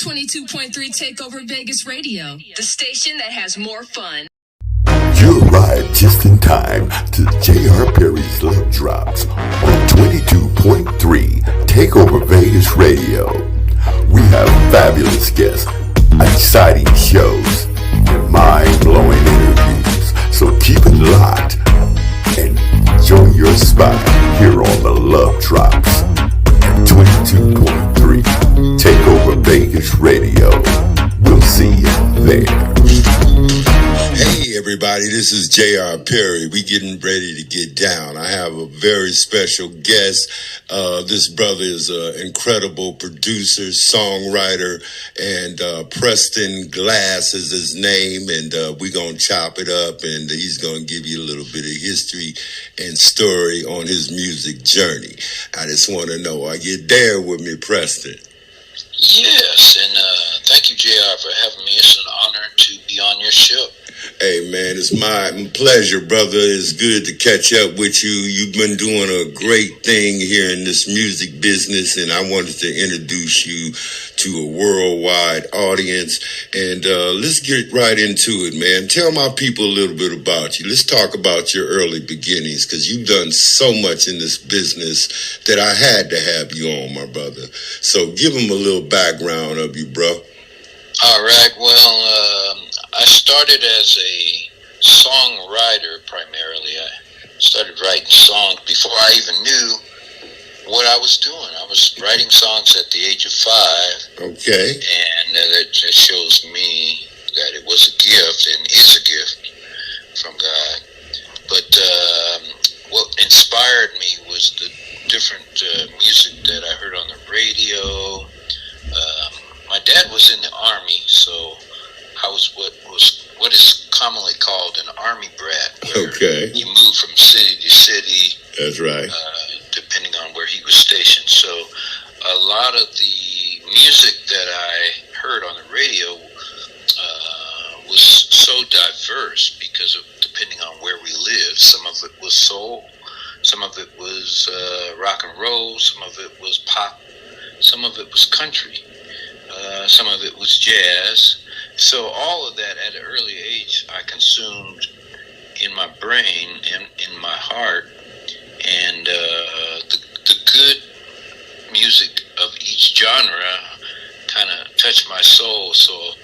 22.3 Takeover Vegas Radio, the station that has more fun. You arrived just in time to J.R. Perry's Love Drops on 22.3 Takeover Vegas Radio. We have fabulous guests, exciting shows, and mind-blowing interviews. So keep it locked and enjoy your spot here on the Love Drops at 22.3 Takeover Vegas Radio. We'll see you there. Hey everybody, this is J.R. Perry. We getting ready to get down. I have a very special guest. This brother is an incredible producer, songwriter, and Preston Glass is his name, and we're going to chop it up, and he's going to give you a little bit of history and story on his music journey. I just want to know, are you there with me, Preston? Yes, and thank you, JR, for having me. It's an honor to be on your show. Hey, man, it's my pleasure, brother. It's good to catch up with you. You've been doing a great thing here in this music business, and I wanted to introduce you to a worldwide audience. And let's get right into it, man. Tell my people a little bit about you. Let's talk about your early beginnings, because you've done so much in this business that I had to have you on, my brother. So give them a little background of you, bro. All right, well, I started as a songwriter primarily. I started writing songs before I even knew what I was doing. I was writing songs at the age of 5. Okay. And that shows me that it was a gift and is a gift from God. But what inspired me was the different music that I heard on the radio. My dad was in the Army, so I was what is commonly called an Army brat. Okay. You move from city to city. That's right. Depending on where he was stationed. So a lot of the music that I heard on the radio was so diverse because of depending on where we lived. Some of it was soul, some of it was rock and roll, some of it was pop, some of it was country. Some of it was jazz. So all of that at an early age I consumed in my brain and in my heart. And the good music of each genre kind of touched my soul. So,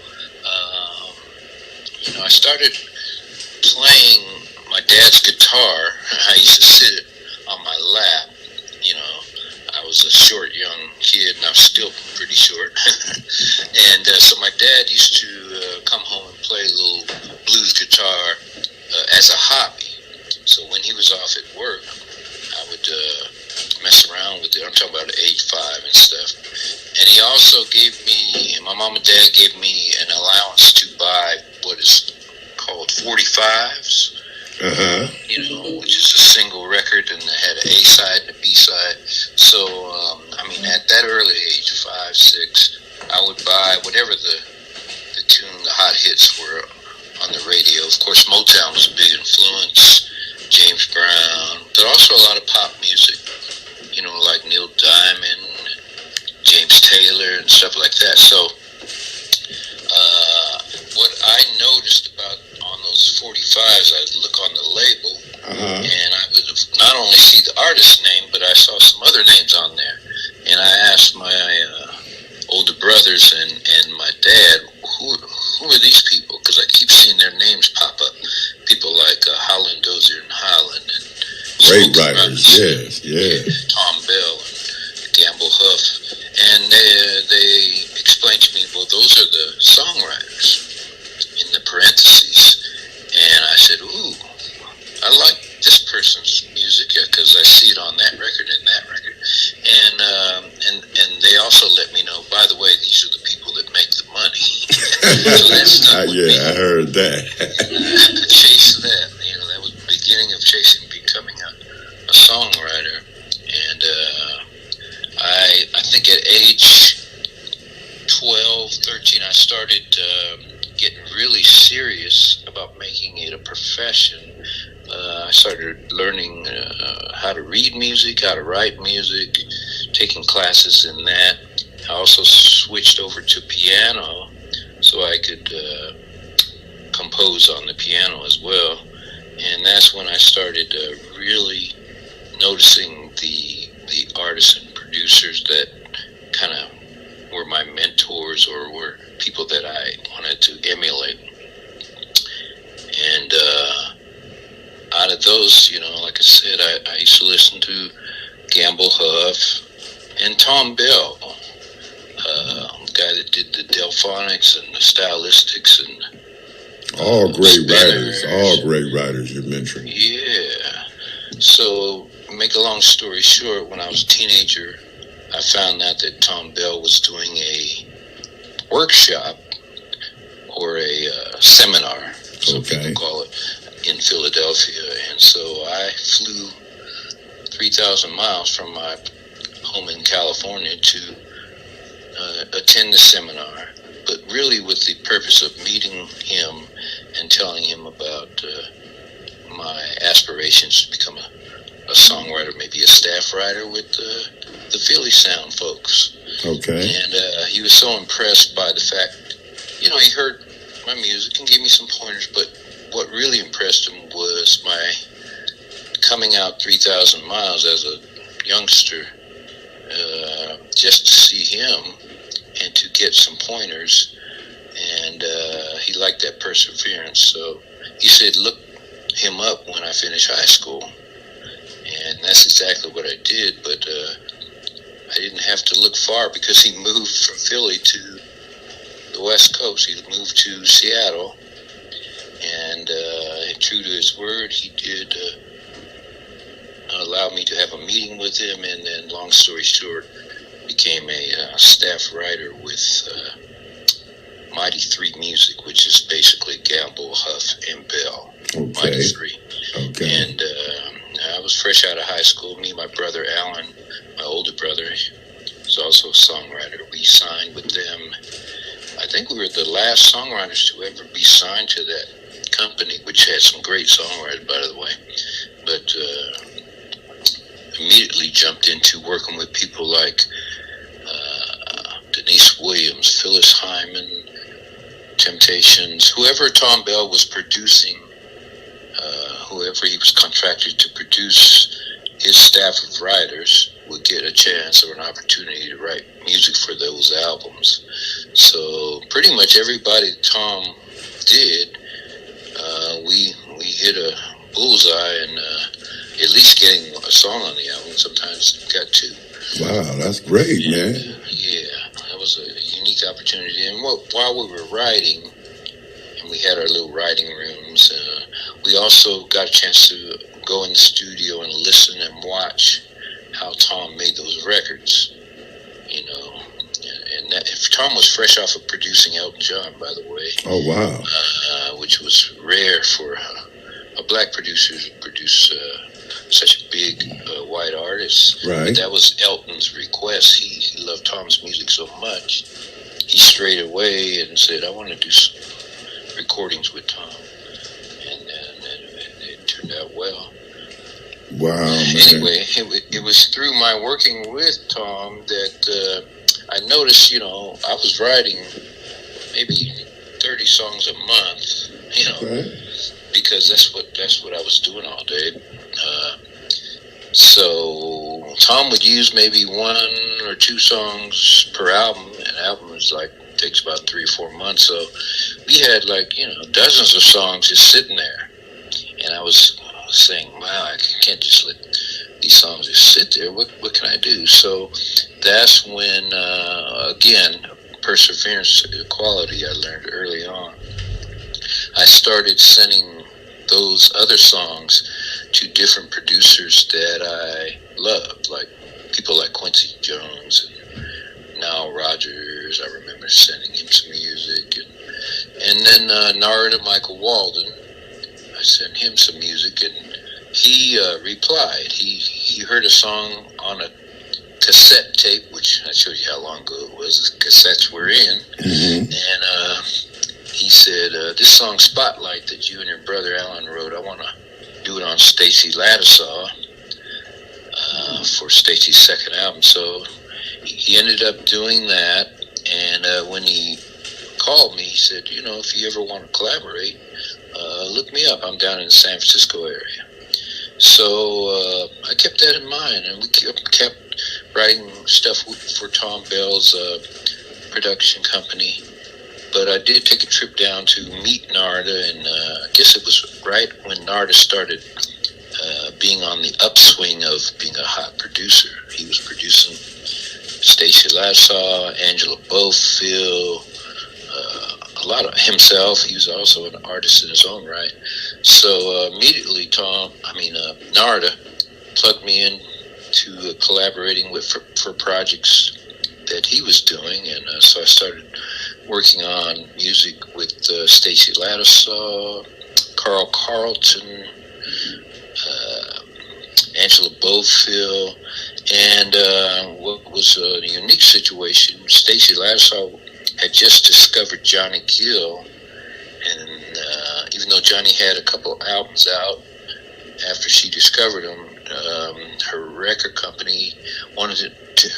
I started playing my dad's guitar. I used to sit on my lap, I was a short young kid, and I'm still pretty short. And so my dad used to come home and play a little blues guitar as a hobby. So when he was off at work, I would mess around with it. I'm talking about age 5 and stuff. And he also gave me, my mom and dad gave me an allowance to buy what is called 45s. Uh-huh. Which is a single record, and it had an A side and a B side. So, at that early age, 5, 6, I would buy whatever the tune, the hot hits were on the radio. Of course, Motown was a big influence, James Brown, but also a lot of pop music, like Neil Diamond, James Taylor, and stuff like that. So, what I noticed about on those 45s, I'd look on the label, and I would not only see the artist's name, but I saw some other names on there. And I asked my older brothers and my dad, who are these people? Because I keep seeing their names pop up. People like Holland Dozier and Holland, and great writers, yes. Tom Bell and Gamble Huff. And they explained to me, well, those are the songwriters in the parentheses. And I said, ooh, I like this person's music because I see it on that record and that record. And they also let me know, by the way, these are the people that make the money. So that's not I heard that. I chased that. That was the beginning of chasing becoming a songwriter. And I think at age 12, 13, I started getting really serious about making it a profession. I started learning how to read music, how to write music, taking classes in that. I also switched over to piano so I could compose on the piano as well. And that's when I started really noticing the artists and producers that kind of were my mentors or were people that I wanted to emulate. And out of those, like I said, I used to listen to Gamble Huff and Tom Bell, the guy that did the Delphonics and the Stylistics and all great Spinners. writers you mentioned. Yeah. So, make a long story short, when I was a teenager, I found out that Tom Bell was doing a workshop or a seminar, some people call it, in Philadelphia. And so I flew 3,000 miles from my home in California to attend the seminar, but really with the purpose of meeting him and telling him about my aspirations to become a songwriter, maybe a staff writer with the Philly Sound folks. Okay. And he was so impressed by the fact, he heard my music and gave me some pointers, but what really impressed him was my coming out 3,000 miles as a youngster just to see him and to get some pointers. And he liked that perseverance. So he said, look him up when I finish high school. And that's exactly what I did. But I didn't have to look far because he moved from Philly to the West Coast. He moved to Seattle. And true to his word, he did allow me to have a meeting with him. And then, long story short, became a staff writer with Mighty 3 Music, which is basically Gamble, Huff, and Bell. Okay. Mighty 3. Okay. And I was fresh out of high school. Me and my brother Alan, my older brother, was also a songwriter. We signed with them. I think we were the last songwriters to ever be signed to that company, which had some great songwriters, by the way. But immediately jumped into working with people like Denise Williams, Phyllis Hyman, Temptations, whoever Tom Bell was producing, whoever he was contracted to produce, his staff of writers would get a chance or an opportunity to write music for those albums. So pretty much everybody Tom did, we hit a bullseye and at least getting a song on the album. Sometimes got two. Wow, that's great, man. Yeah, that was a unique opportunity. And while we were writing, and we had our little writing rooms, we also got a chance to go in the studio and listen and watch how Tom made those records. And that, if Tom was fresh off of producing Elton John, by the way. Oh, wow. Which was rare for a black producer to produce such a big white artist. Right. But that was Elton's request. He loved Tom's music so much, he strayed away and said, I want to do some recordings with Tom. And it turned out well. Wow, man. Anyway, it was through my working with Tom that I noticed, I was writing maybe 30 songs a month, Okay. because that's what I was doing all day. So Tom would use maybe 1 or 2 songs per album. An album is takes about 3 or 4 months. So we had dozens of songs just sitting there. And I was saying, wow, I can't just let these songs just sit there. What can I do? So that's when, again, perseverance, quality I learned early on. I started sending those other songs to different producers that I loved, like people like Quincy Jones and Nile Rodgers. I remember sending him some music. And then Narada Michael Walden, I sent him some music, and he replied. He heard a song on a cassette tape, which I showed you how long ago it was. The cassettes were in. Mm-hmm. And he said, this song Spotlight that you and your brother Alan wrote, I want to do it on Stacey Ladisaw for Stacey's second album. So he ended up doing that, and when he called me, he said, if you ever want to collaborate, look me up. I'm down in the San Francisco area. So I kept that in mind, and we kept writing stuff for Tom Bell's production company. But I did take a trip down to meet Narda, and I guess it was right when Narda started being on the upswing of being a hot producer. He was producing Stacey Lattisaw, Angela Bofill, a lot of himself. He was also an artist in his own right. So immediately Narda plugged me in to collaborating with for projects that he was doing, and so I started working on music with Stacey Lattisaw, Carl Carlton, Angela Bofill, and what was a unique situation, Stacey Lattisaw had just discovered Johnny Gill, and even though Johnny had a couple albums out after she discovered him, her record company wanted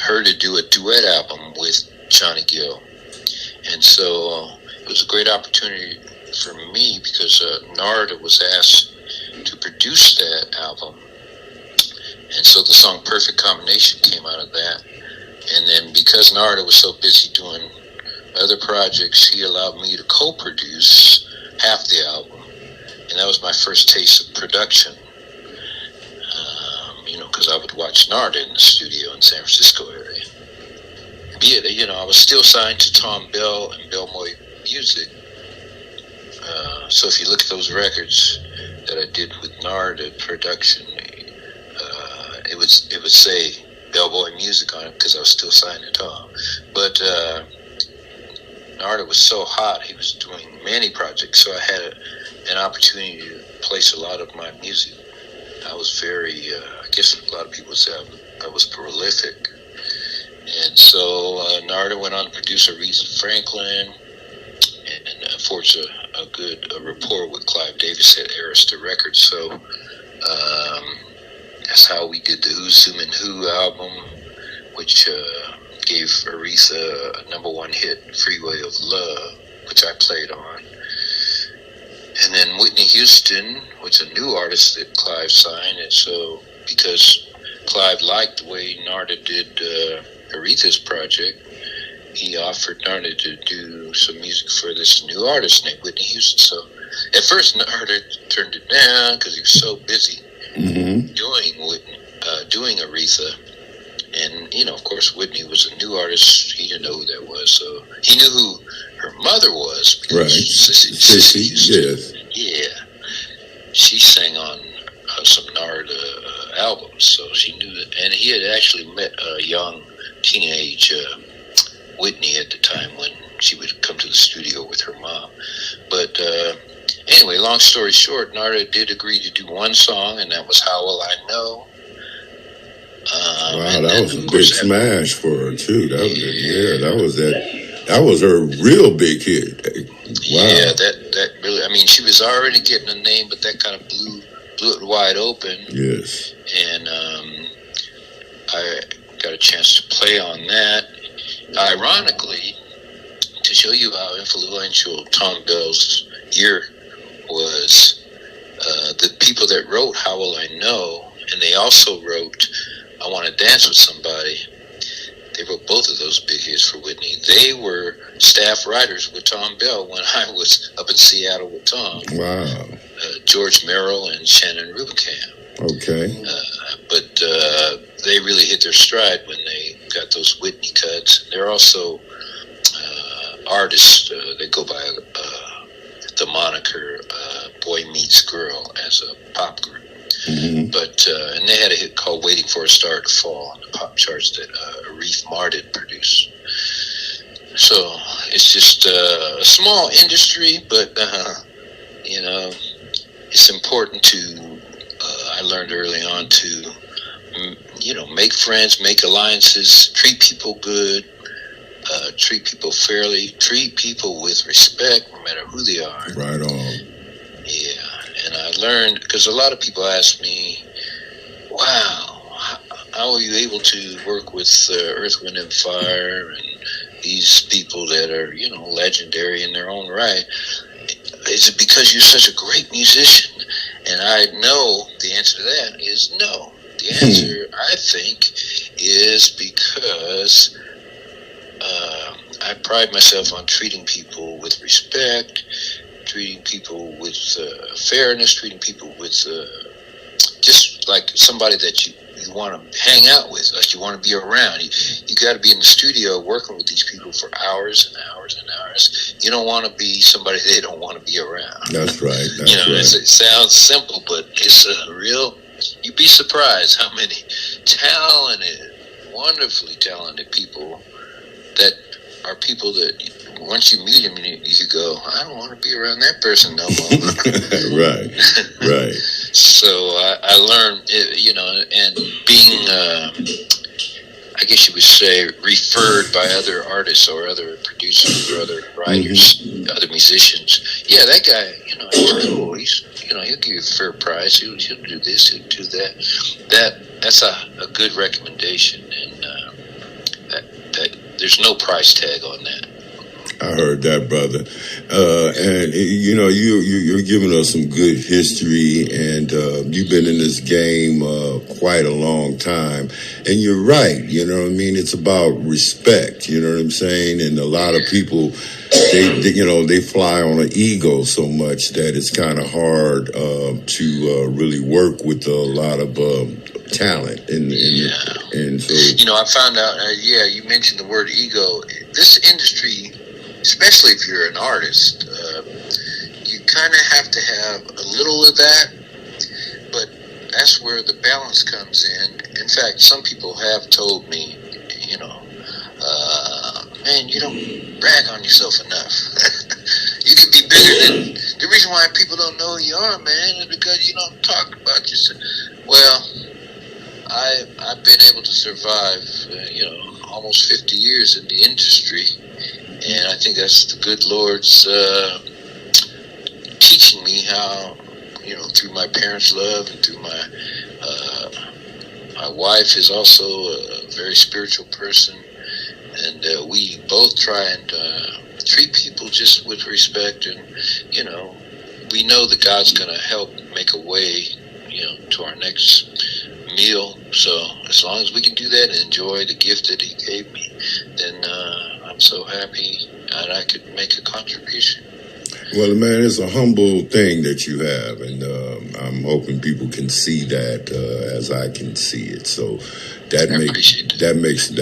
her to do a duet album with Johnny Gill. And so it was a great opportunity for me because Narda was asked to produce that album. And so the song Perfect Combination came out of that. And then because Narda was so busy doing other projects, he allowed me to co-produce half the album. And that was my first taste of production. Because I would watch Narda in the studio in San Francisco area. I was still signed to Tom Bell and Bellboy Music. So if you look at those records that I did with Narda production, it would say Bellboy Music on it because I was still signed to Tom. But Narda was so hot, he was doing many projects, so I had an opportunity to place a lot of my music. I was very, I guess a lot of people say I was prolific. And so Narda went on to produce Aretha Franklin and forged a good rapport with Clive Davis at Arista Records. So that's how we did the Who's Zooming Who album, which gave Aretha a #1 hit, Freeway of Love, which I played on. And then Whitney Houston was a new artist that Clive signed, and so because Clive liked the way Narda did Aretha's project, he offered Narda to do some music for this new artist named Whitney Houston. So at first Narda turned it down because he was so busy doing Aretha. And, of course, Whitney was a new artist. He didn't know who that was. So he knew who her mother was. Because right. Sissy yes. Yeah. She sang on some Narda albums. So she knew that. And he had actually met a young teenage Whitney at the time when she would come to the studio with her mom. But anyway, long story short, Narda did agree to do one song, and that was How Will I Know? Wow, that was a big smash for her too. That was her real big hit. Wow. Yeah, that really. I mean, she was already getting a name, but that kind of blew it wide open. Yes. And I got a chance to play on that. Ironically, to show you how influential Tom Bell's ear was, the people that wrote How Will I Know, and they also wrote I Want to Dance with Somebody. They wrote both of those big hits for Whitney. They were staff writers with Tom Bell when I was up in Seattle with Tom. Wow. George Merrill and Shannon Rubicam. Okay. But they really hit their stride when they got those Whitney cuts. They're also artists. They go by the moniker Boy Meets Girl as a pop group. Mm-hmm. But and they had a hit called Waiting for a Star to Fall on the pop charts that Aretha Martin produced. So it's just a small industry, but it's important to I learned early on to make friends, make alliances, treat people good, treat people fairly, treat people with respect no matter who they are. Right on. Yeah. And I learned, because a lot of people ask me, wow, how are you able to work with Earth, Wind, and Fire and these people that are, legendary in their own right? Is it because you're such a great musician? And I know the answer to that is no. The answer, I think, is because I pride myself on treating people with respect, treating people with fairness, treating people with just like somebody that you want to hang out with, like you want to be around. You got to be in the studio working with these people for hours and hours and hours. You don't want to be somebody they don't want to be around. That's right. It sounds simple, but it's a real. You'd be surprised how many talented, wonderfully talented people that are people that once you meet them, you go, I don't want to be around that person no more. Right. So I learned, and being, I guess you would say, referred by other artists or other producers or other writers, other musicians. Yeah, that guy, he's cool. He'll give you a fair price. He'll do this, he'll do that. That's a good recommendation, and that there's no price tag on that. I heard that, brother. And you're giving us some good history, and you've been in this game quite a long time. And you're right. You know what I mean? It's about respect. You know what I'm saying? And a lot of people, they fly on an ego so much that it's kind of hard to really work with a lot of talent. And so, I found out. You mentioned the word ego. This industry, especially if you're an artist, you kind of have to have a little of that, but that's where the balance comes in. In fact, some people have told me, man, you don't brag on yourself enough. You could be bigger than, the reason why people don't know who you are, man, is because you don't talk about yourself. Well, I've been able to survive, almost 50 years in the industry. And I think that's the good Lord's teaching me how, through my parents' love and through my wife is also a very spiritual person. And we both try and treat people just with respect. And, we know that God's going to help make a way, to our next meal. So as long as we can do that and enjoy the gift that He gave me, then I'm so happy that I could make a contribution. Well, man, it's a humble thing that you have, and I'm hoping people can see that as I can see it. So that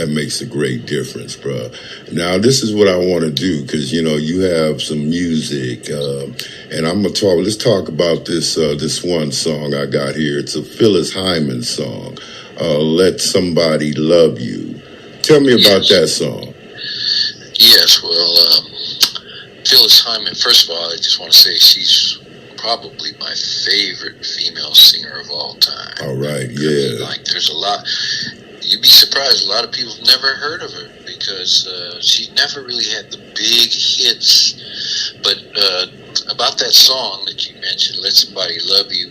makes a great difference, bro. Now, this is what I want to do because you have some music, and I'm gonna talk. Let's talk about this one song I got here. It's a Phyllis Hyman song. Let Somebody Love You. Tell me about that song. Yes, well, Phyllis Hyman, first of all, I just want to say she's probably my favorite female singer of all time. All right, yeah. There's a lot, you'd be surprised, a lot of people have never heard of her because she never really had the big hits. But about that song that you mentioned, Let Somebody Love You,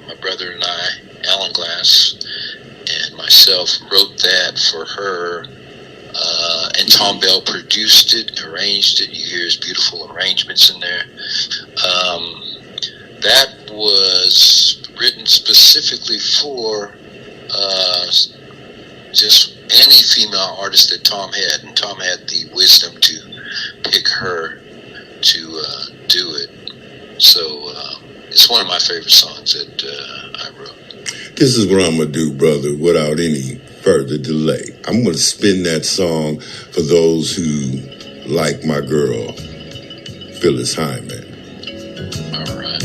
my brother and I, Alan Glass, and myself wrote that for her. And Tom Bell produced it, arranged it. You hear his beautiful arrangements in there. That was written specifically for just any female artist that Tom had. And Tom had the wisdom to pick her to do it. So it's one of my favorite songs that I wrote. This is what I'm going to do, brother, without any further delay. I'm going to spin that song for those who like my girl, Phyllis Hyman. All right.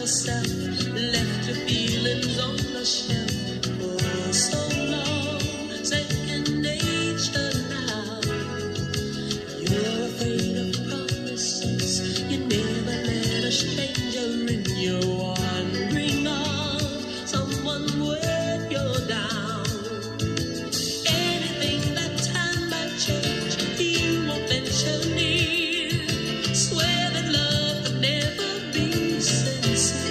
yourself, left your feelings on the shelf for so long, second nature now. You're afraid of promises, you never let a stranger in. You're wandering off, someone worth your down. Anything that time might change, you won't venture near. Swear that love could never be sincere.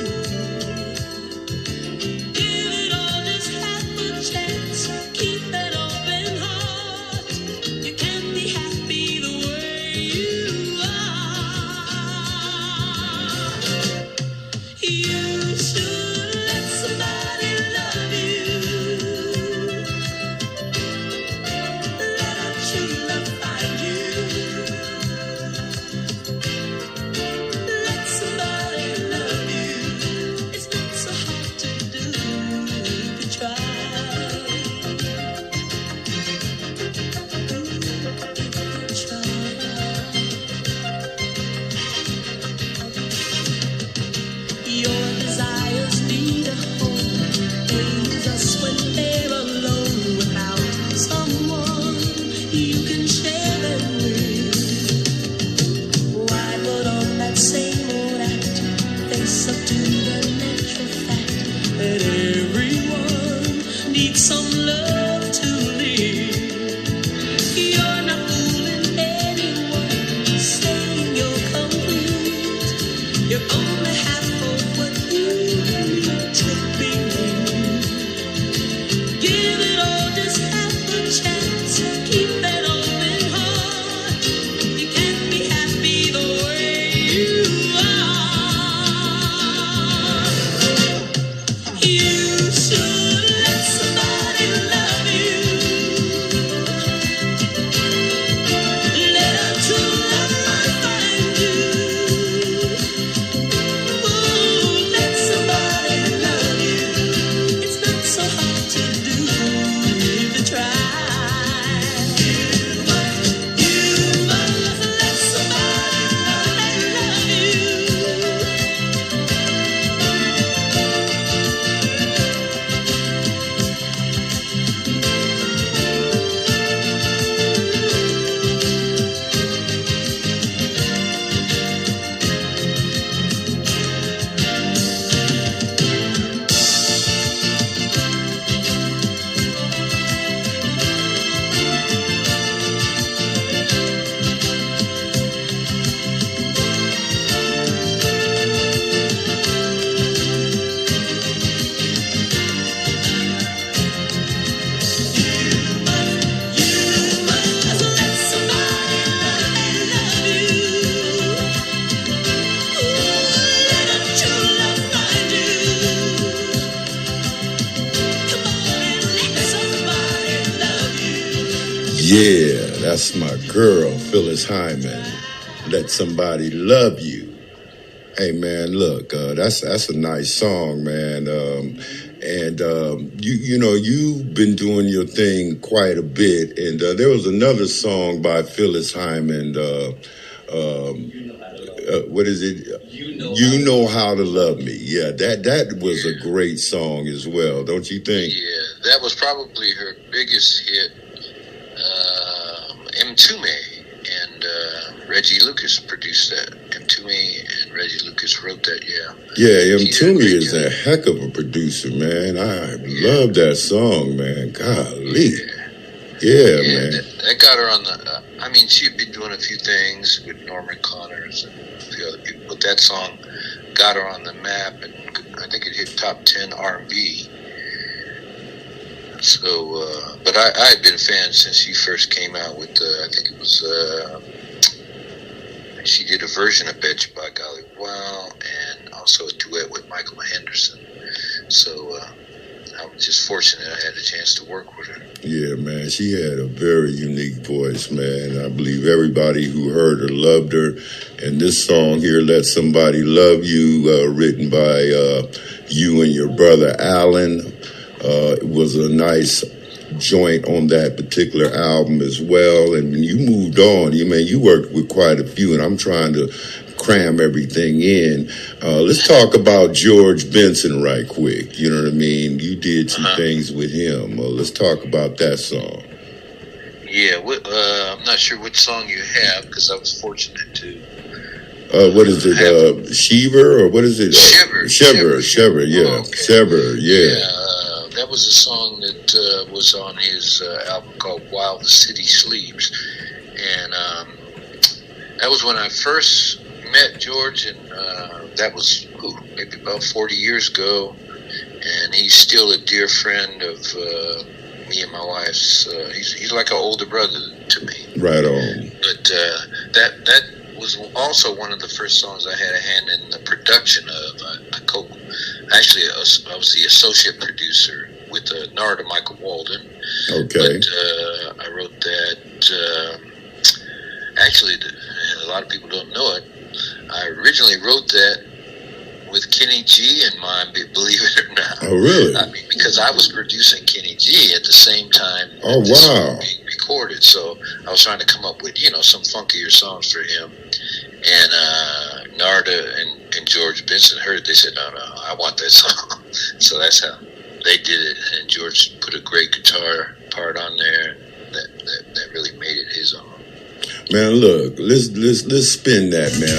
Give it all, just half a chance. Keep an open heart. You can be happy the way you are. You should let somebody love you. Let a true love find you. Let somebody love you. It's not so hard to do if you try. Your desires need a home. Days are when they're alone without someone you can share them with. Why put on that same old act? Face up to the natural fact that everyone needs some love to live. You're not fooling anyone, saying you're complete. You're only half of what you need to be. Give it all, just half a chance. Keep an open heart. You can be happy the way you are. You should let somebody love you. Let a true love find you. Ooh, let somebody love you. It's not so hard to do if you try. You must let somebody love you. Yeah, that's my girl, Phyllis Hyman. Let somebody love you. Hey man, look, that's a nice song, man. You know you've been doing your thing quite a bit, and there was another song by Phyllis Hyman. What is it? You know how to love me. Yeah, that was a great song as well, don't you think? Yeah, that was probably her biggest hit. M2Me and Reggie Lucas produced that. M2Me and Reggie Lucas wrote that. Yeah. Yeah, He did a M2Me great is job. a heck of a producer, man. I love that song, man. Golly. Yeah, man. That got her on the. I mean, she'd been doing a few things with Norman Connors and a few other people, but that song got her on the map, and I think it hit top 10 R&B. So, but I had been a fan since she first came out with. I think it was. She did a version of "Bet You by Golly Wow" and also a duet with Michael Henderson. So I was just fortunate I had a chance to work with her. Yeah, man. She had a very unique voice, man. I believe everybody who heard her loved her. And this song here, Let Somebody Love You, written by you and your brother Alan, it was a nice joint on that particular album as well. And when you moved on, you worked with quite a few, and I'm trying to cram everything in. Let's talk about George Benson right quick. You know what I mean? You did some things with him. Let's talk about that song. Yeah, I'm not sure which song you have because I was fortunate to. What is it? Shiver or what is it? Shiver, yeah. Oh, okay. Shiver, yeah. That was a song that was on his album called While the City Sleeps. And that was when I first met George, and that was maybe about 40 years ago. And he's still a dear friend of me and my wife's. He's like an older brother to me. Right on. But that was also one of the first songs I had a hand in the production of. I was the associate producer with Narada Michael Walden. Okay. But I wrote that. Actually, a lot of people don't know it. I originally wrote that with Kenny G in mind, believe it or not. Oh, really? I mean, because I was producing Kenny G at the same time. Oh, wow. Being recorded, so I was trying to come up with some funkier songs for him. And Narda and George Benson heard it. They said, "No, I want that song." So that's how they did it. And George put a great guitar part on there that really made it his own. Man, look, let's spin that, man.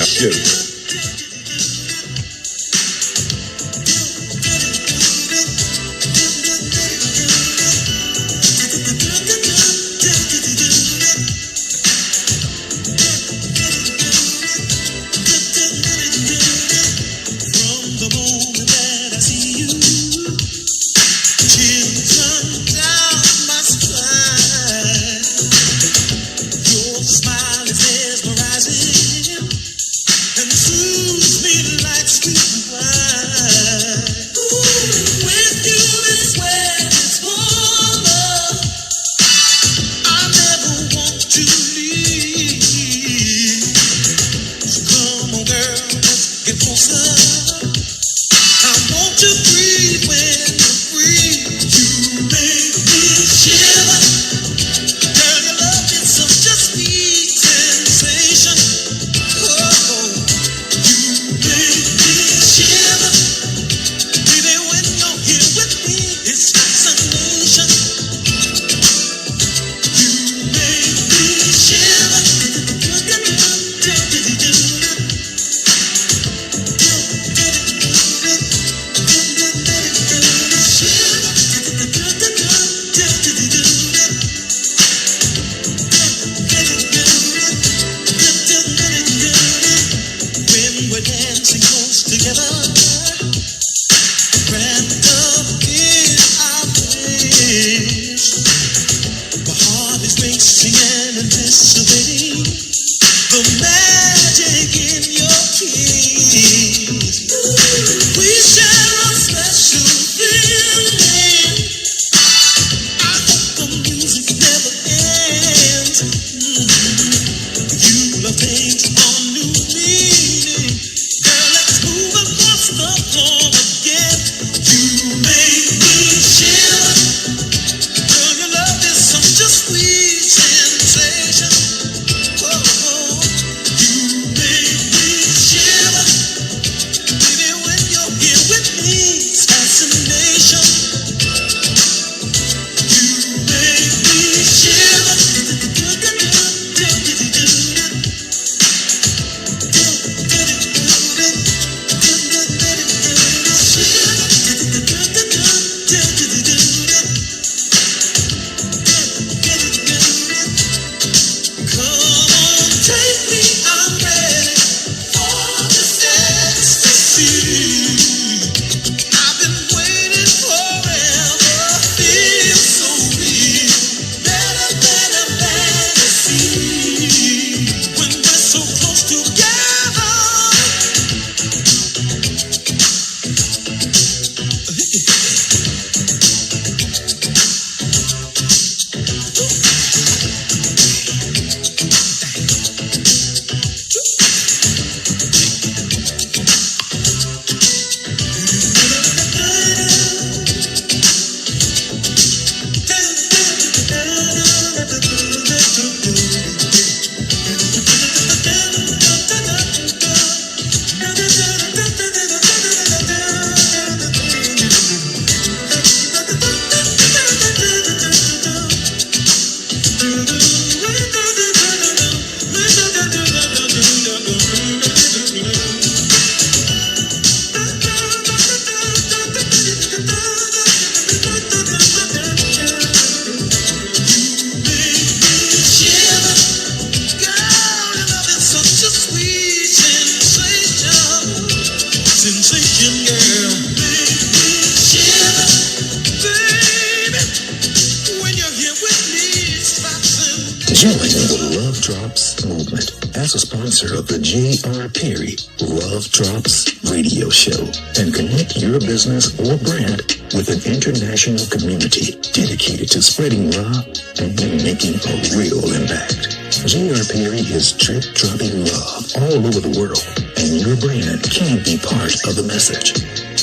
Join the Love Drops movement as a sponsor of the J.R. Perry Love Drops radio show and connect your business or brand with an international community dedicated to spreading love and making a real impact. J.R. Perry is drip-dropping love all over the world, and your brand can be part of the message.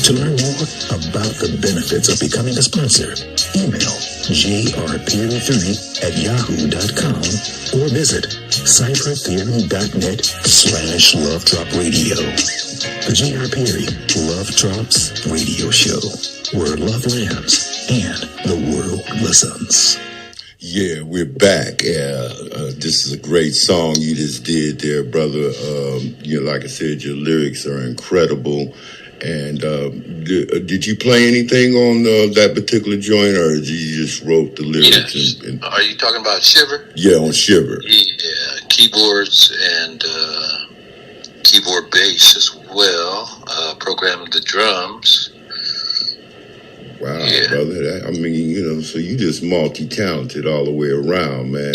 To learn more about the benefits of becoming a sponsor, email jrperry3@yahoo.com or visit cyphertheory.net/lovedropradio. The J.R. Perry Love Drops radio show, where love lands and the world listens. Yeah, we're back. This is a great song you just did there, brother. Like I said, your lyrics are incredible. And did you play anything on that particular joint, or did you just wrote the lyrics? Yes. Are you talking about Shiver? Yeah, on Shiver. Yeah, keyboards and keyboard bass as well. Programmed the drums. Wow, yeah. Brother. So you just multi-talented all the way around, man.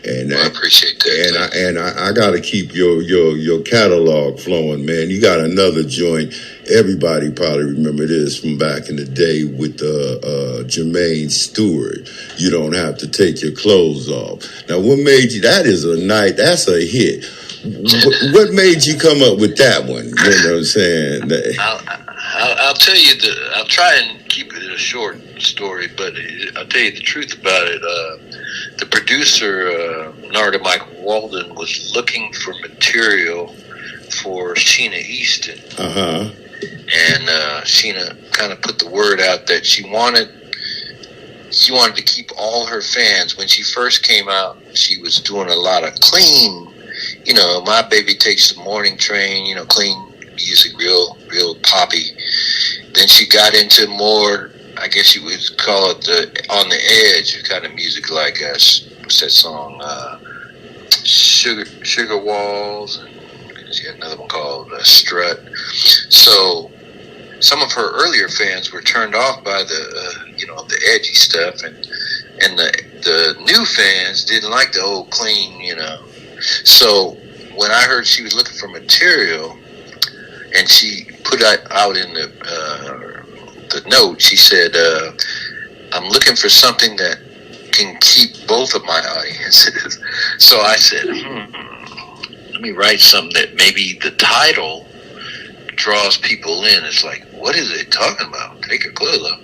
And I appreciate that. And I got to keep your catalog flowing, man. You got another joint. Everybody probably remember this from back in the day with Jermaine Stewart. You don't have to take your clothes off. Now, what made you? That's a hit. What made you come up with that one? You know what I'm saying? I'll tell you I'll try and keep it a short story, but I'll tell you the truth about it. The producer, Narda Mike Walden, was looking for material for Sheena Easton. Uh-huh. And Sheena kind of put the word out that she wanted to keep all her fans. When she first came out, she was doing a lot of clean, My Baby Takes the Morning Train, clean music, real poppy. Then she got into more, I guess you would call it on the edge kind of music, like what's that song, Sugar Walls, and she had another one called Strut. So some of her earlier fans were turned off by the edgy stuff, and the new fans didn't like the old clean, So when I heard she was looking for material, and she put out in the note, she said, I'm looking for something that can keep both of my audiences. So I said, let me write something that maybe the title draws people in. It's like, what is it talking about? Take your clothes off.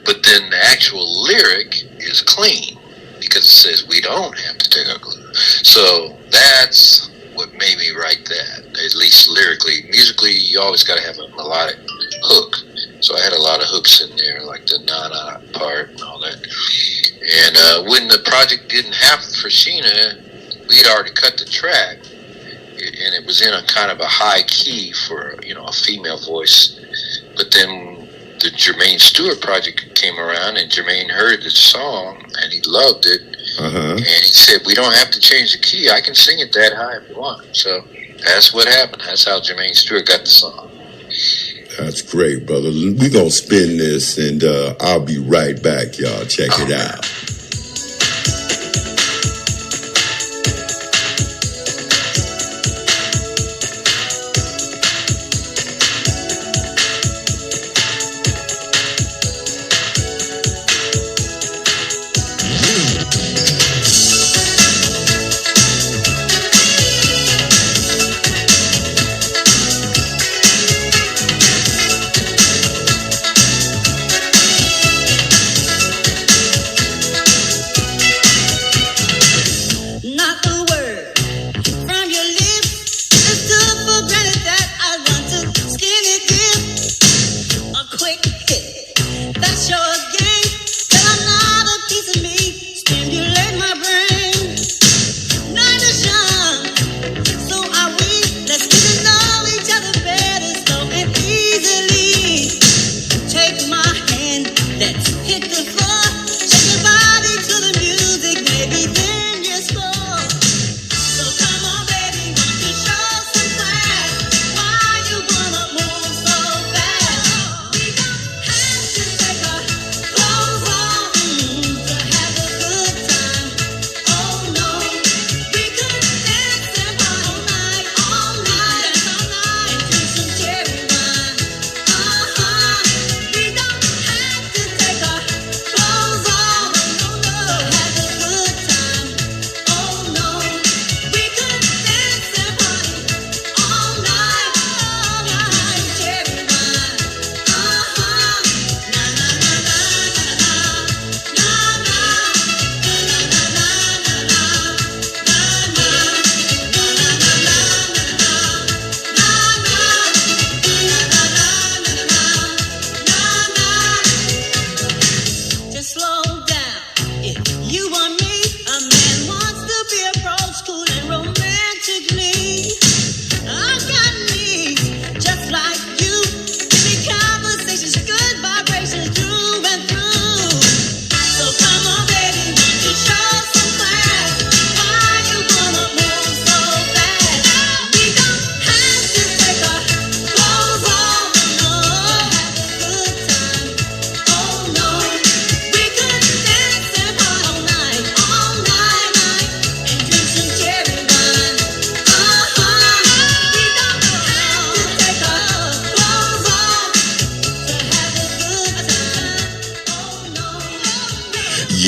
But then the actual lyric is clean, because it says we don't have to take our clothes off. So that's what made me write that, at least lyrically. Musically, you always got to have a melodic hook. So I had a lot of hooks in there, like the na-na part and all that. And when the project didn't happen for Sheena, we had already cut the track, and it was in a kind of a high key for, a female voice. But then the Jermaine Stewart project came around, and Jermaine heard the song, and he loved it. Uh-huh. And he said, we don't have to change the key. I can sing it that high if you want. So that's what happened. That's how Jermaine Stewart got the song. That's great, brother. We're going to spin this, and I'll be right back, y'all. Check it out.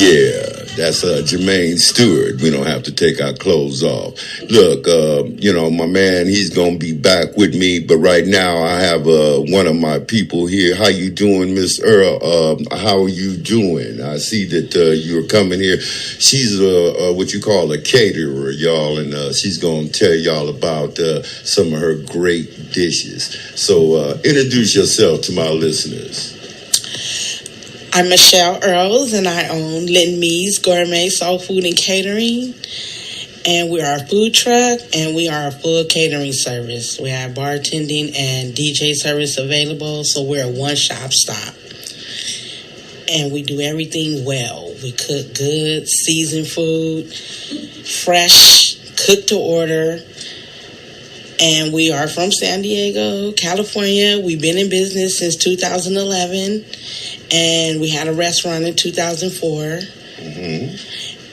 Yeah, that's Jermaine Stewart. We don't have to take our clothes off. Look, my man, he's going to be back with me. But right now, I have one of my people here. How you doing, Miss Earl? How are you doing? I see that you're coming here. She's what you call a caterer, y'all, and she's going to tell y'all about some of her great dishes. So introduce yourself to my listeners. I'm Michelle Earls, and I own Lin Me's Gourmet Soul Food and Catering. And we are a food truck, and we are a full catering service. We have bartending and DJ service available, so we're a one-stop stop. And we do everything well. We cook good, seasoned food, fresh, cooked to order. And we are from San Diego, California. We've been in business since 2011. And we had a restaurant in 2004. Mm-hmm.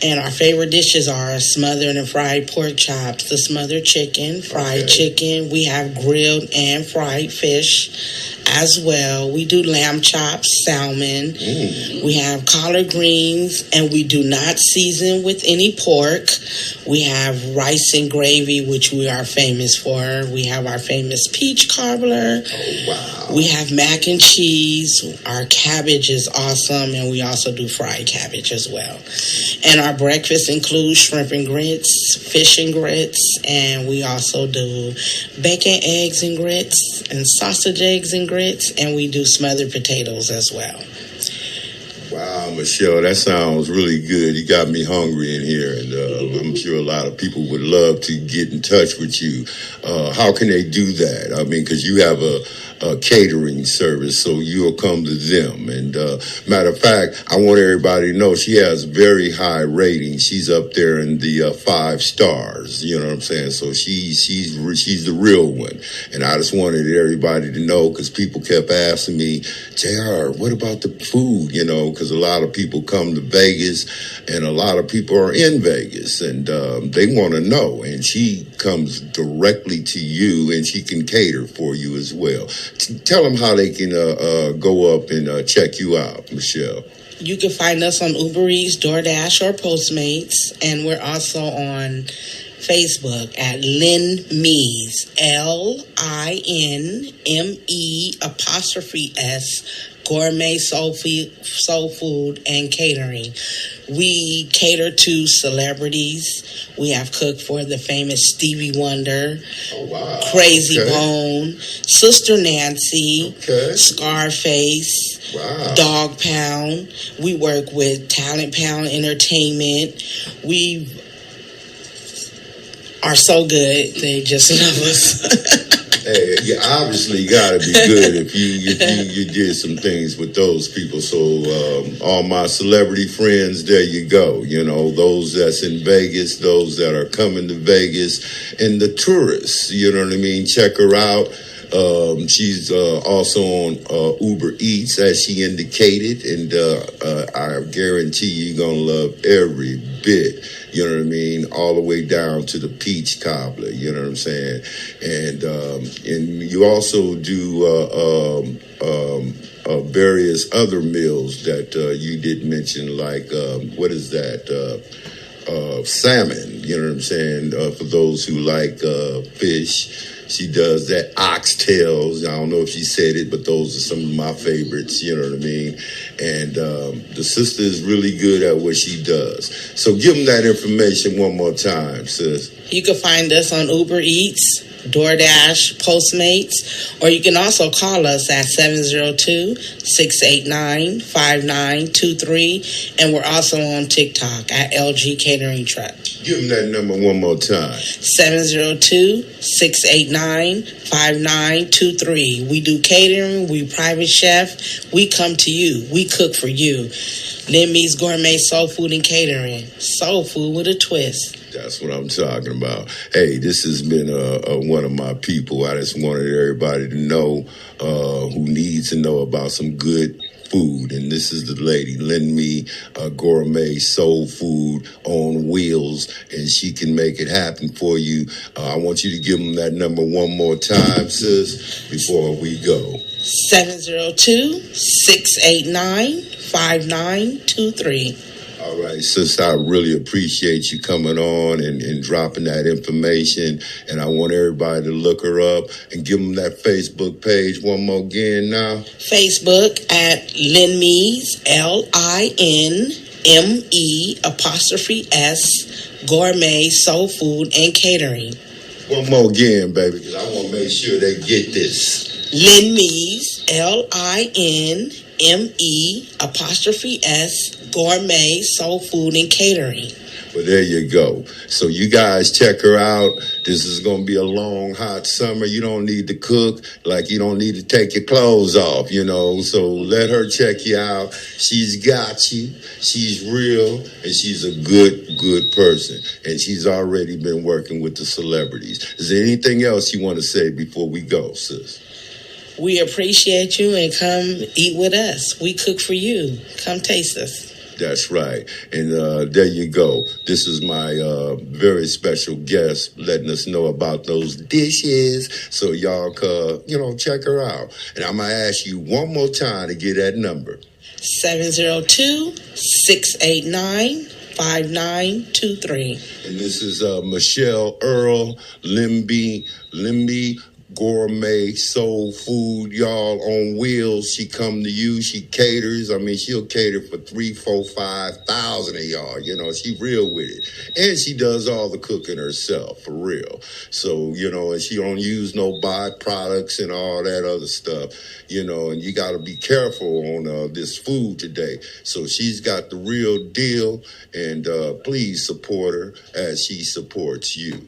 And our favorite dishes are smothered and fried pork chops, the smothered chicken, fried chicken. We have grilled and fried fish as well. We do lamb chops, salmon. We have collard greens, and we do not season with any pork. We have rice and gravy, which we are famous for. We have our famous peach cobbler. Oh, wow. We have mac and cheese. Our cabbage is awesome, and we also do fried cabbage as well. And our breakfast includes shrimp and grits, fish and grits, and we also do bacon, eggs, and grits, and sausage, eggs, and grits, and we do smothered potatoes as well. Wow, Michelle, that sounds really good. You got me hungry in here, and I'm sure a lot of people would love to get in touch with you. How can they do that? I mean, because you have a catering service, so you'll come to them. And matter of fact, I want everybody to know she has very high ratings. She's up there in the 5 stars. You know what I'm saying? So she's the real one. And I just wanted everybody to know, because people kept asking me, JR, what about the food? You know, because a lot of people come to Vegas, and a lot of people are in Vegas, and they want to know. And she comes directly to you, and she can cater for you as well. Tell them how they can go up and check you out, Michelle. You can find us on Uber Eats, DoorDash, or Postmates, and we're also on Facebook at Lin Me's, LINME''S Gourmet Soul Food and Catering. We cater to celebrities. We have cooked for the famous Stevie Wonder, Crazy Bone, Sister Nancy, Scarface, Dog Pound. We work with Talent Pound Entertainment. We are so good, they just love us. Hey, you obviously got to be good if you did some things with those people. So all my celebrity friends, there you go. You know, those that's in Vegas, those that are coming to Vegas, and the tourists, you know what I mean? Check her out. She's also on Uber Eats, as she indicated, and I guarantee you're going to love every bit, you know what I mean, all the way down to the peach cobbler, you know what I'm saying? And you also do various other meals that you did mention, like, what is that? Salmon, you know what I'm saying, for those who like fish. She does that, oxtails. I don't know if she said it, but those are some of my favorites, you know what I mean? And the sister is really good at what she does. So give them that information one more time, sis. You can find us on Uber Eats, DoorDash, Postmates, or you can also call us at 702-689-5923, and we're also on TikTok at LG Catering Truck. Give them that number one more time. 702-689-5923. We do catering, we private chef, we come to you, we cook for you. Lin Me's Gourmet Soul Food and Catering. Soul food with a twist. That's what I'm talking about. Hey, this has been one of my people. I just wanted everybody to know who needs to know about some good food. And this is the lady, Lin Me, Gourmet Soul Food on Wheels, and she can make it happen for you. I want you to give them that number one more time, sis, before we go. 702-689-5923. All right, sister, I really appreciate you coming on and dropping that information. And I want everybody to look her up and give them that Facebook page one more again now. Facebook at Linmees, LINME''S Gourmet Soul Food and Catering. One more again, baby, because I want to make sure they get this. Linmees, LINME''S Gourmet Soul Food and Catering. Well, there you go. So you guys check her out. This is going to be a long, hot summer. You don't need to cook, like you don't need to take your clothes off, you know. So let her check you out. She's got you. She's real, and she's a good person. And she's already been working with the celebrities. Is there anything else you want to say before we go, sis? We appreciate you, and come eat with us. We cook for you. Come taste us. That's right. And there you go. This is my very special guest letting us know about those dishes. So y'all, check her out. And I'm going to ask you one more time to get that number. 702-689-5923. And this is Michelle Earl, Limby Gourmet Soul Food, y'all, on wheels. She come to you. She caters. I mean, she'll cater for 3, 4, 5,000 of y'all. You know, she real with it. And she does all the cooking herself, for real. So, and she don't use no byproducts and all that other stuff, and you got to be careful on this food today. So she's got the real deal, and please support her as she supports you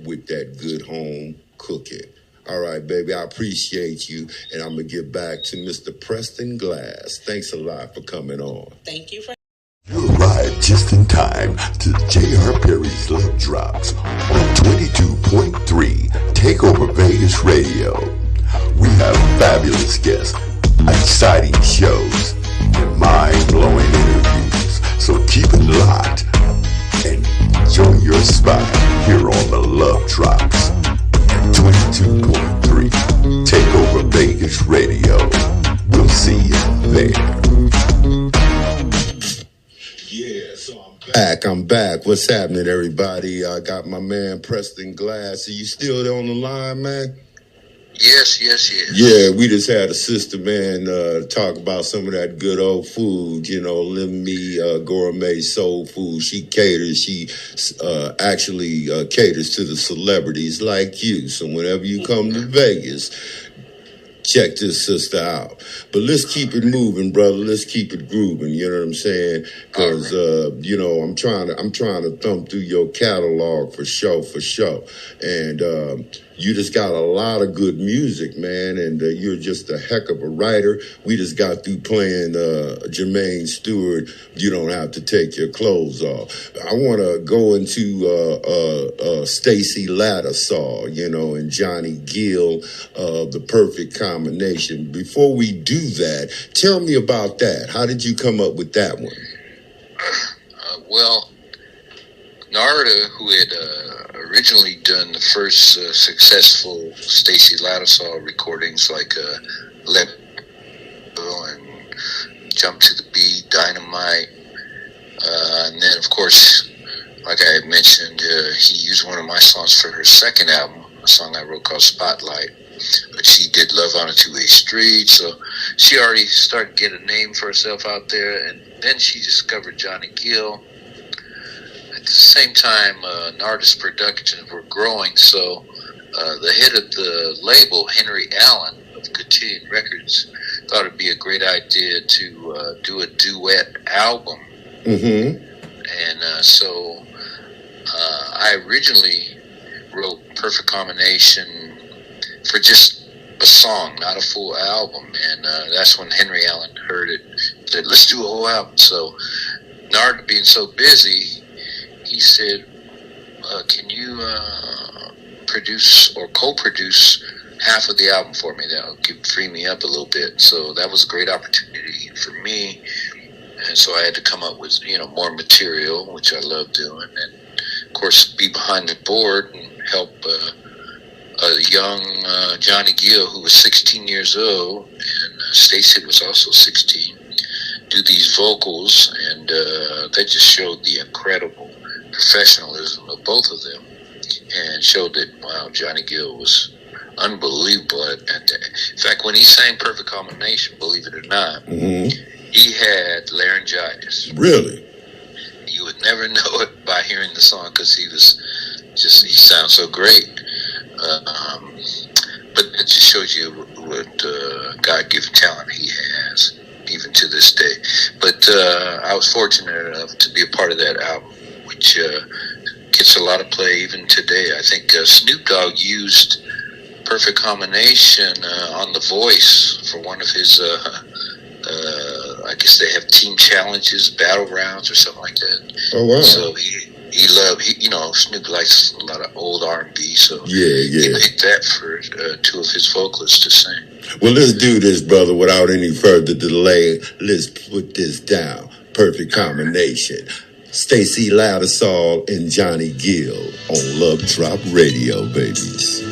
with that good home cooking. All right, baby, I appreciate you, and I'm going to get back to Mr. Preston Glass. Thanks a lot for coming on. Thank you for... You arrived just in time to J.R. Perry's Love Drops on 22.3 Takeover Vegas Radio. We have fabulous guests, exciting shows, and mind-blowing interviews. So keep it locked and enjoy your spot here on the Love Drops. 22.3 Takeover Vegas Radio. We'll see you there. Yeah, so I'm back. What's happening, everybody? I got my man Preston Glass. Are you still there on the line, man? Yes. Yeah, we just had a sister, man, talk about some of that good old food, Limby Gourmet Soul Food. She caters. She actually caters to the celebrities like you. So whenever you come to Vegas, check this sister out. But let's keep it moving, brother. Let's keep it grooving. You know what I'm saying? Because I'm trying to thumb through your catalog for show. And you just got a lot of good music, man. And you're just a heck of a writer. We just got through playing Jermaine Stewart. You don't have to take your clothes off. I want to go into Stacy Lattisaw, and Johnny Gill, The Perfect Combination. Before we do that, tell me about that. How did you come up with that one? Well, Narda, who had originally done the first successful Stacy Lattisaw recordings like Let Go and Jump to the Beat, Dynamite, and then of course, like I had mentioned, he used one of my songs for her second album, a song I wrote called Spotlight. But she did Love on a Two-Way Street, so she already started getting a name for herself out there. And then she discovered Johnny Gill. At the same time, Narda's productions were growing, so the head of the label, Henry Allen of Cotillion Records, thought it'd be a great idea to do a duet album. Mm-hmm. And so I originally wrote Perfect Combination for just a song, not a full album. And that's when Henry Allen heard it, said, let's do a whole album. So Narda being so busy, he said, can you produce or co-produce half of the album for me? That'll free me up a little bit. So that was a great opportunity for me. And so I had to come up with, more material, which I love doing. And of course, be behind the board and help a young Johnny Gill, who was 16 years old, and Stacey was also 16, do these vocals, and they just showed the incredible professionalism of both of them, and showed that, wow, Johnny Gill was unbelievable at that. In fact, when he sang Perfect Combination, believe it or not, he had laryngitis. Really? You would never know it by hearing the song, because he sounds so great. But it just shows you what God-given talent he has, even to this day. But I was fortunate enough to be a part of that album, which gets a lot of play even today. I think Snoop Dogg used Perfect Combination on The Voice for one of his, I guess they have team challenges, battle rounds or something like that. Oh, wow. So Snoop likes a lot of old R&B, so he picked that for two of his vocalists to sing. Well, let's do this, brother, without any further delay. Let's put this down. Perfect Combination. Stacey Lattisaw and Johnny Gill on Love Drop Radio, babies.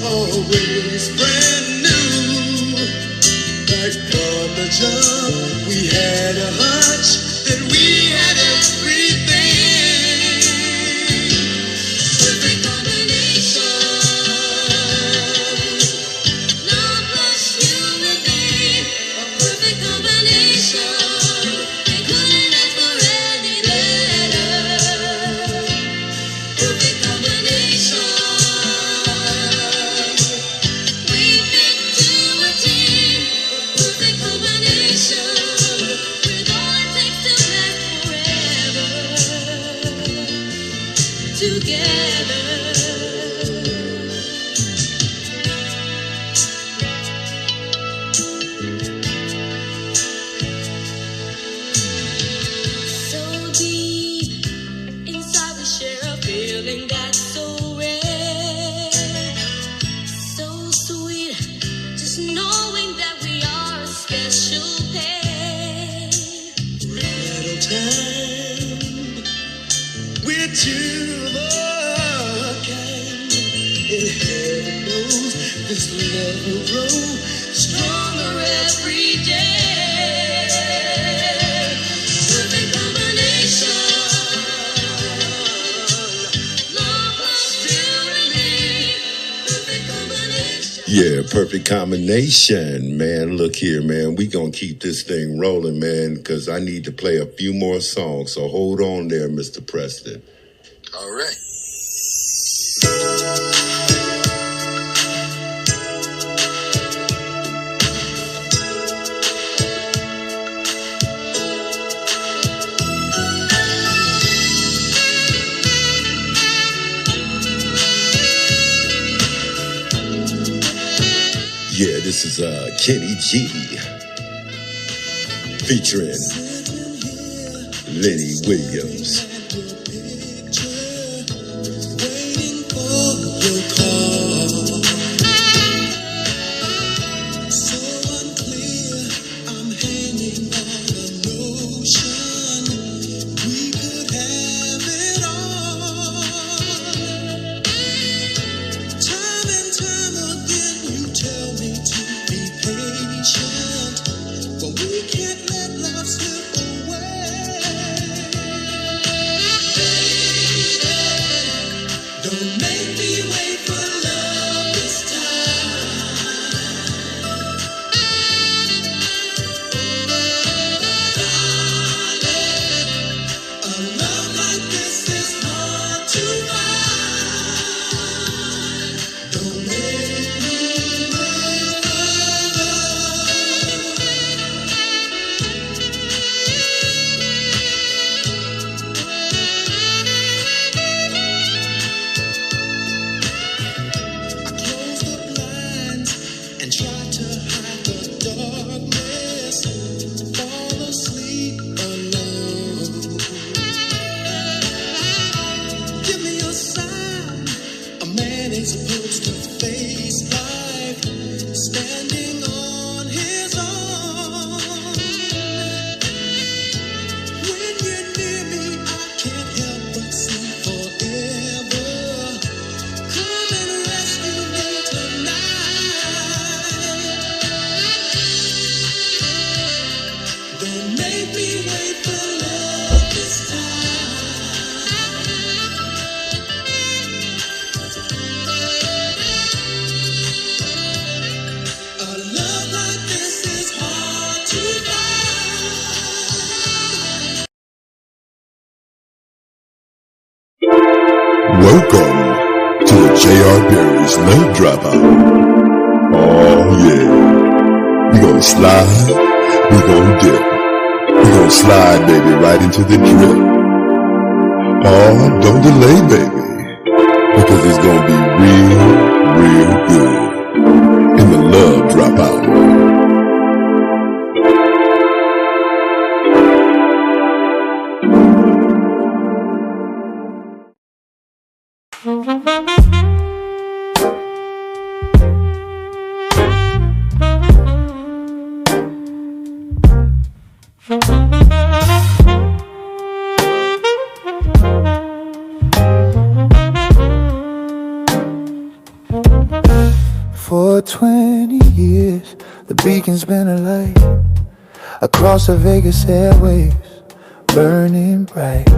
Always brand new. Like from the jump, we had a hunch that we had everything. Perfect combination. Love plus you and me. A perfect combination. They couldn't ask for any better. Perfect combination. This love will grow stronger every day. Perfect combination. Love plus you and me. Perfect combination. Yeah, perfect combination, man. Look here, man. We gonna keep this thing rolling, man, because I need to play a few more songs. So hold on there, Mr. Preston. All right. Yeah, this is Kenny G featuring Lenny Williams. Waiting for your call. So unclear, I'm hanging on a notion we could have it all. Time and time again, you tell me to be patient, but we can't let love slip away. wait for love this time. A love like this is hard to find. Welcome to the J.R. Perry's Love Dropout. Oh yeah. We gonna slide, we gonna dip. We gonna slide, baby, right into the drip. Oh, don't delay, baby, because it's gonna be real, real good in the Love Dropout. For 20 years, the beacon's been a light across the Vegas airwaves, burning bright.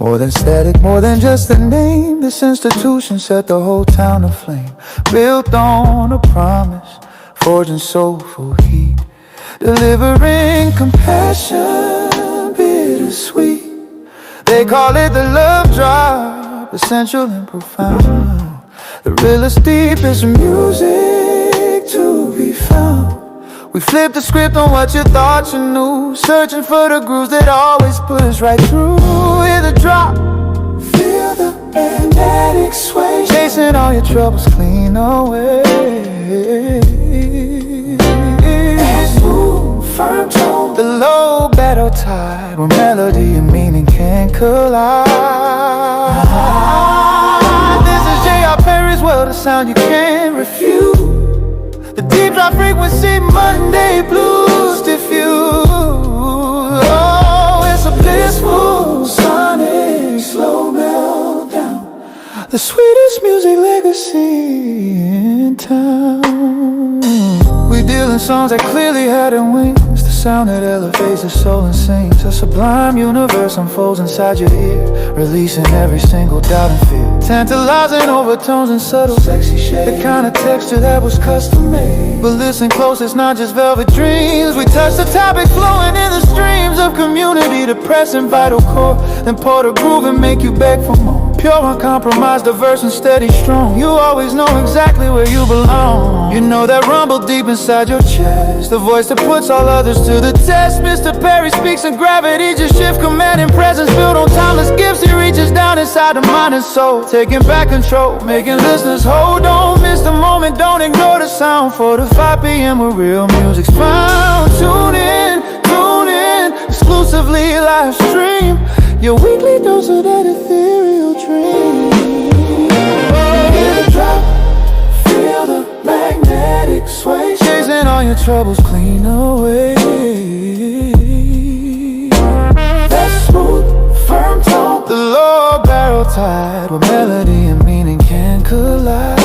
More than static, more than just a name. This institution set the whole town aflame. Built on a promise, forging soulful heat, delivering compassion, bittersweet. They call it the love drop, essential and profound. The realest, deepest music to be found. We flip the script on what you thought you knew, searching for the grooves that always push right through. Hear the drop, feel the magnetic sway, chasing all your troubles clean away. Smooth, firm tone, the low battle tide, where melody and meaning can collide. This is J.R. Perry's world, a sound you can't refuse. The deep drop frequency, Monday blues diffuse. Oh, it's a blissful sonic slow meltdown, the sweetest music legacy in town. We deal in songs that clearly had in wings, the sound that elevates the soul and sings. A sublime universe unfolds inside your ear, releasing every single doubt and fear. Tantalizing overtones and subtle sexy shades, the kind of texture that was custom made. But listen close, it's not just velvet dreams. We touch the topic flowing in the streams of community, the pressing vital core, then pour the groove and make you beg for more. Pure, uncompromised, diverse and steady strong. You always know exactly where you belong. You know that rumble deep inside your chest, the voice that puts all others to the test. Mr. Perry speaks in gravity, just shift command and presence, built on timeless gifts. He reaches down inside the mind and soul, taking back control, making listeners whole. Don't miss the moment, don't ignore the sound. 4 to 5 p.m. where real music's found. Tune in, exclusively live stream, your weekly dose of that ethereal dream. Hear the drop, feel the magnetic sway, chasing all your troubles clean away. That smooth, firm tone, the low barrel tide, where melody and meaning can collide.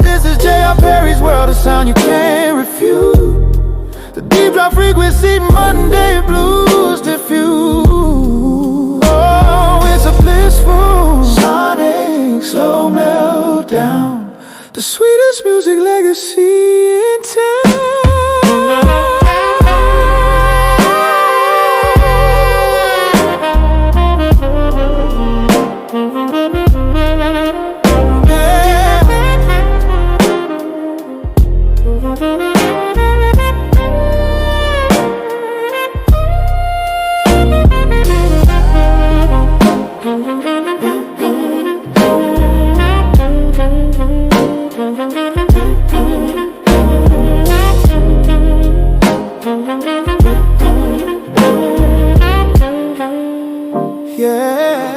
This is J.R. Perry's world, a sound you can't refuse. The deep drop frequency, Monday blues diffuse. Oh, it's a blissful sonic slow meltdown, the sweetest music legacy in town. Yeah.